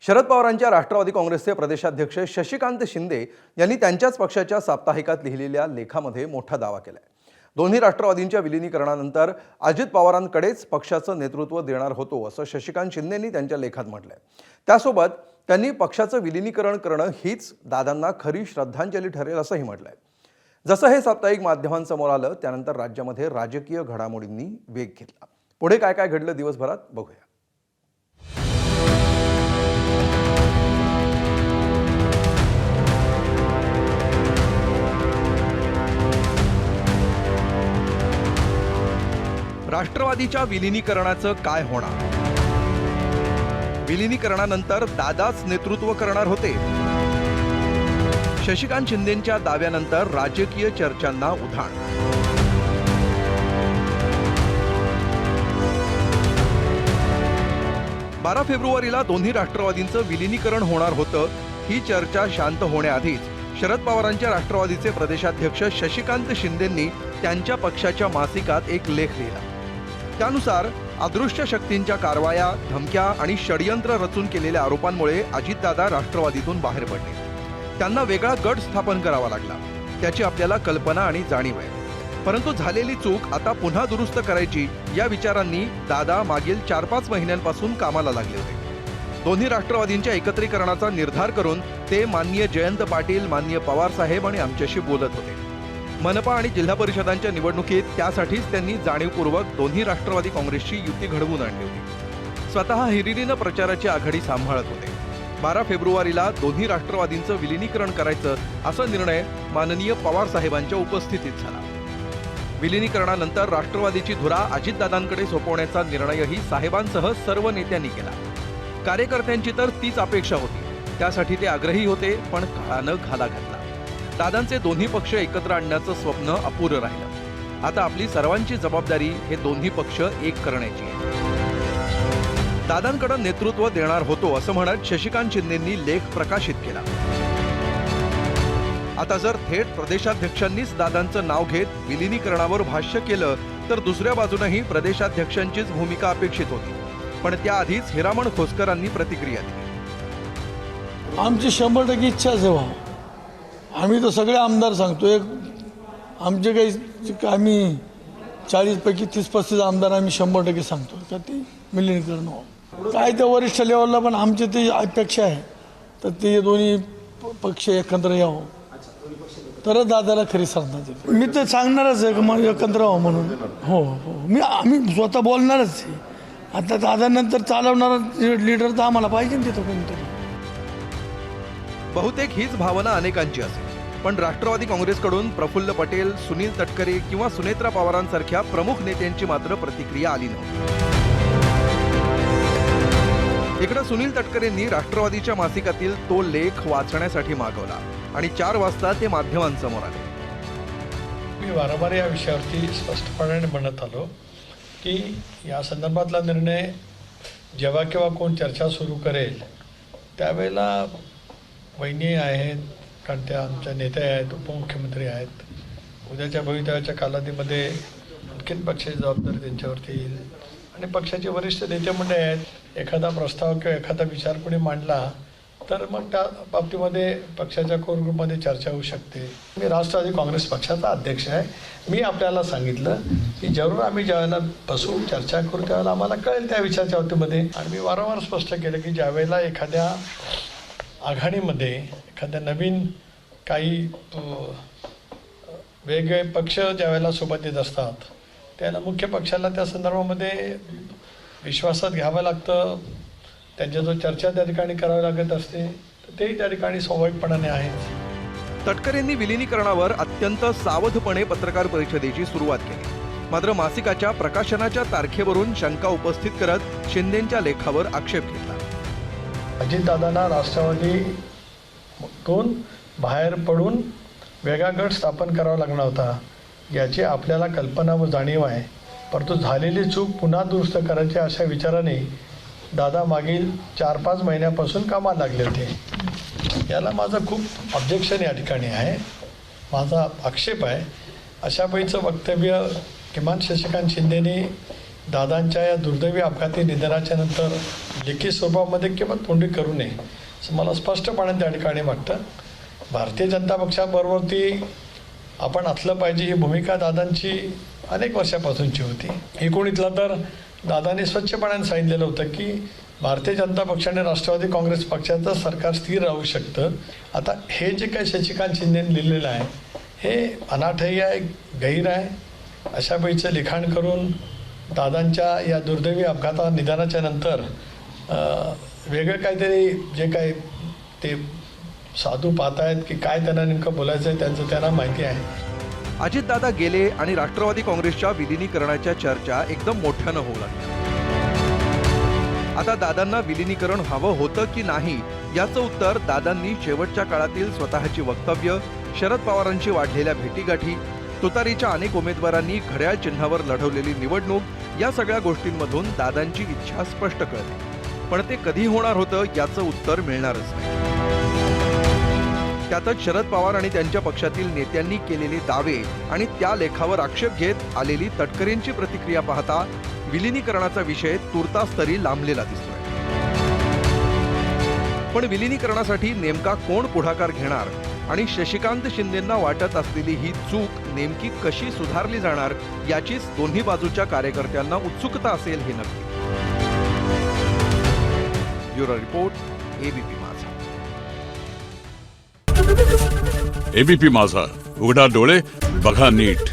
शरद पवारांच्या राष्ट्रवादी काँग्रेसचे प्रदेशाध्यक्ष शशिकांत शिंदे यांनी त्यांच्याच पक्षाच्या साप्ताहिकात लिहिलेल्या लेखामध्ये मोठा दावा केलाय। दोन्ही राष्ट्रवादींच्या विलीनीकरणानंतर अजित पवारांकडेच पक्षाचं नेतृत्व देणार होतो असं शशिकांत शिंदेंनी त्यांच्या लेखात म्हटलंय। त्यासोबत त्यांनी पक्षाचं विलीनीकरण करणं हीच दादांना खरी श्रद्धांजली ठरेल असंही म्हटलंय। जसं हे साप्ताहिक माध्यमांसमोर आलं त्यानंतर राज्यामध्ये राजकीय घडामोडींनी वेग घेतला। पुढे काय काय घडलं दिवसभरात बघूया। राष्ट्रवादीच्या विलीनीकरणाचं काय होणार? विलीनीकरणानंतर दादाच नेतृत्व करणार होते। शशिकांत शिंदेंच्या दाव्यानंतर राजकीय चर्चांना उधाण। बारा फेब्रुवारीला दोन्ही राष्ट्रवादींचं विलीनीकरण होणार होतं। ही चर्चा शांत होण्याआधीच शरद पवारांच्या राष्ट्रवादीचे प्रदेशाध्यक्ष शशिकांत शिंदेंनी त्यांच्या पक्षाच्या मासिकात एक लेख लिहिला। त्यानुसार अदृश्य शक्तींच्या कारवाया, धमक्या आणि षडयंत्र रचून केलेल्या आरोपांमुळे अजितदादा राष्ट्रवादीतून बाहेर पडले। त्यांना वेगळा गट स्थापन करावा लागला। त्याची आपल्याला कल्पना आणि जाणीव आहे, परंतु झालेली चूक आता पुन्हा दुरुस्त करायची या विचारांनी दादा मागील 4-5 महिन्यांपासून कामाला लागले होते। दोन्ही राष्ट्रवादींच्या एकत्रीकरणाचा निर्धार करून ते माननीय जयंत पाटील, माननीय पवार साहेब आणि आमच्याशी बोलत होते। मनपा आणि जिल्हा परिषदांच्या निवडणुकीत त्यासाठीच त्यांनी जाणीवपूर्वक दोन्ही राष्ट्रवादी काँग्रेसची युती घडवून आणली होती। स्वतः हिरिरीनं प्रचाराची आघाडी सांभाळत होते। 12 फेब्रुवारीला दोन्ही राष्ट्रवादींचं विलीनीकरण करायचं असा निर्णय माननीय पवार साहेबांच्या उपस्थितीत झाला। विलीनीकरणानंतर राष्ट्रवादीची धुरा अजितदादांकडे सोपवण्याचा निर्णयही साहेबांसह सर्व नेत्यांनी केला। कार्यकर्त्यांची तर तीच अपेक्षा होती, त्यासाठी ते आग्रही होते, पण काळानं घाला घातला। दादांचे दोन्ही पक्ष एकत्र आणण्याचं स्वप्न अपुरं राहिलं। आता आपली सर्वांची जबाबदारी हे दोन्ही पक्ष एक करण्याची आहे। दादांकडे नेतृत्व देणार होतो असं म्हणत शशिकांत शिंदेंनी लेख प्रकाशित केला। आता जर थेट प्रदेशाध्यक्षांनीच दादांचं नाव घेत विलीनीकरणावर भाष्य केलं तर दुसऱ्या बाजूनही प्रदेशाध्यक्षांचीच भूमिका अपेक्षित होती, पण त्याआधीच हिरामण खोसकरांनी प्रतिक्रिया दिली। आमची 100% इच्छा आहे। आम्ही तर सगळे आमदार सांगतोय, आमचे काही आम्ही 40 पैकी 30-35 आमदार आम्ही 100% सांगतो का ते विलीनीकरण व्हावं। काय त्या वरिष्ठ लेवलला पण आमची ते अपेक्षा आहे, तर ते दोन्ही पक्ष एकत्र यावं तरच दादाला खरी श्रद्धांजली। मी तर सांगणारच आहे की मग एकत्र व्हावं म्हणून। हो हो आम्ही स्वतः बोलणारच आहे। आता दादानंतर चालवणारा लीडर तर आम्हाला पाहिजे ना तिथं कोणतरी। बहुतेक हीच भावना अनेकांची असेल, पण राष्ट्रवादी काँग्रेसकडून प्रफुल्ल पटेल, सुनील तटकरे किंवा सुनेत्रा पवारांसारख्या प्रमुख नेत्यांची मात्र प्रतिक्रिया आली नव्हती। इकडे सुनील तटकरेंनी राष्ट्रवादीच्या मासिकातील तो लेख वाचण्यासाठी मागवला आणि 4 वाजता ते माध्यमांसमोर आले। मी वारंवार या विषयावरती स्पष्टपणे म्हणत आलो की या संदर्भातला निर्णय जेव्हा केव्हा कोण चर्चा सुरू करेल त्यावेळेला वहिनी आहेत, कारण त्या आमच्या नेत्या आहेत, उपमुख्यमंत्री आहेत, उद्याच्या भवितव्याच्या कालावधीमध्ये आणखीन पक्षाची जबाबदारी त्यांच्यावरती येईल आणि पक्षाचे वरिष्ठ नेते मंडळी आहेत। एखादा प्रस्ताव किंवा एखादा विचार कोणी मांडला तर मग त्या बाबतीमध्ये पक्षाच्या कोर ग्रुपमध्ये चर्चा होऊ शकते। मी राष्ट्रवादी काँग्रेस पक्षाचा अध्यक्ष आहे। मी आपल्याला सांगितलं की जरूर आम्ही ज्यावेळेला बसून चर्चा करू त्यावेळेला आम्हाला कळेल त्या विचाराच्या बाबतीमध्ये। आणि मी वारंवार स्पष्ट केलं की ज्यावेळेला एखाद्या आघाडीमध्ये एखाद्या नवीन काही वेगवेगळे पक्ष ज्यावेळेला सोबत येत असतात त्याला मुख्य पक्षाला त्या संदर्भामध्ये विश्वासात घ्यावं लागतं। त्यांच्या जो चर्चा त्या ठिकाणी करावी लागत असते तर तेही त्या ठिकाणी स्वाभाविकपणाने आहे। तटकरेंनी विलीनीकरणावर अत्यंत सावधपणे पत्रकार परिषदेची सुरुवात केली, मात्र मासिकाच्या प्रकाशनाच्या तारखेवरून शंका उपस्थित करत शिंदेंच्या लेखावर आक्षेप घेतला। अजितदादांना राष्ट्रवादीतून बाहेर पडून वेगळा गट स्थापन करावा लागणार होता याची आपल्याला कल्पना व जाणीव आहे, परंतु झालेली चूक पुन्हा दुरुस्त करायची अशा विचाराने दादा मागील 4-5 महिन्यापासून कामाला लागले होते। याला माझं खूप ऑब्जेक्शन या ठिकाणी आहे, माझा आक्षेप आहे। अशापैकीचं वक्तव्य किमान शशिकांत शिंदेने दादांच्या या दुर्दैवी अपघाती निधनाच्या नंतर लेखी स्वरूपामध्ये किंवा तोंडी करू नये असं मला स्पष्टपणे त्या ठिकाणी वाटतं. भारतीय जनता पक्षाबरोबरती आपण असलं पाहिजे ही भूमिका दादांची अनेक वर्षापासूनची होती. एकोणीसला तर दादांनी स्वच्छपणाने सांगितलेलं होतं की भारतीय जनता पक्ष आणि राष्ट्रवादी काँग्रेस पक्षाचं सरकार स्थिर राहू शकतं. आता हे जे काही शशिकांत शिंदेने लिहिलेलं आहे हे अनाठही आहे, गैर आहे. अशा वेळीचं लिखाण करून दादांच्या या दुर्दैवी अपघाता निधनाच्या नंतर वेगळं काहीतरी जे काय ते साधू पाहतायत की काय त्यांना नेमकं बोलायचं आहे त्यांचं त्यांना माहिती आहे. अजितदादा गेले आणि राष्ट्रवादी काँग्रेसच्या विलिनीकरणाच्या चर्चा एकदम मोठ्यानं होऊ लागल्या. आता दादांना विलिनीकरण हवं होतं की नाही याचं उत्तर दादांनी शेवटच्या काळातील स्वतःची वक्तव्य, शरद पवारांशी वाढलेल्या भेटीगाठी, तुतारीच्या अनेक उमेदवारांनी घड्याळ चिन्हावर लढवलेली निवडणूक या सगळ्या गोष्टींमधून दादांची इच्छा स्पष्ट कळते. पण ते कधी होणार होतं याचं उत्तर मिळणारच नाही. त्यातच शरद पवार आणि त्यांच्या पक्षातील नेत्यांनी केलेले दावे आणि त्या लेखावर आक्षेप घेत आलेली तटकरेंची प्रतिक्रिया पाहता विलिनीकरणाचा विषय तुर्तास तरी लांबलेला दिसतोय. पण विलिनीकरणासाठी नेमका कोण पुढाकार घेणार आणि शशिकांत शिंदेंना वाटत असलेली ही चूक नेमकी कशी सुधारली जाणार याचीच दोन्ही बाजूच्या कार्यकर्त्यांना उत्सुकता असेल हे नक्की. ब्युरो रिपोर्ट, एबीपी माझा. एबीपी माझा, उघडा डोळे बघा नीट.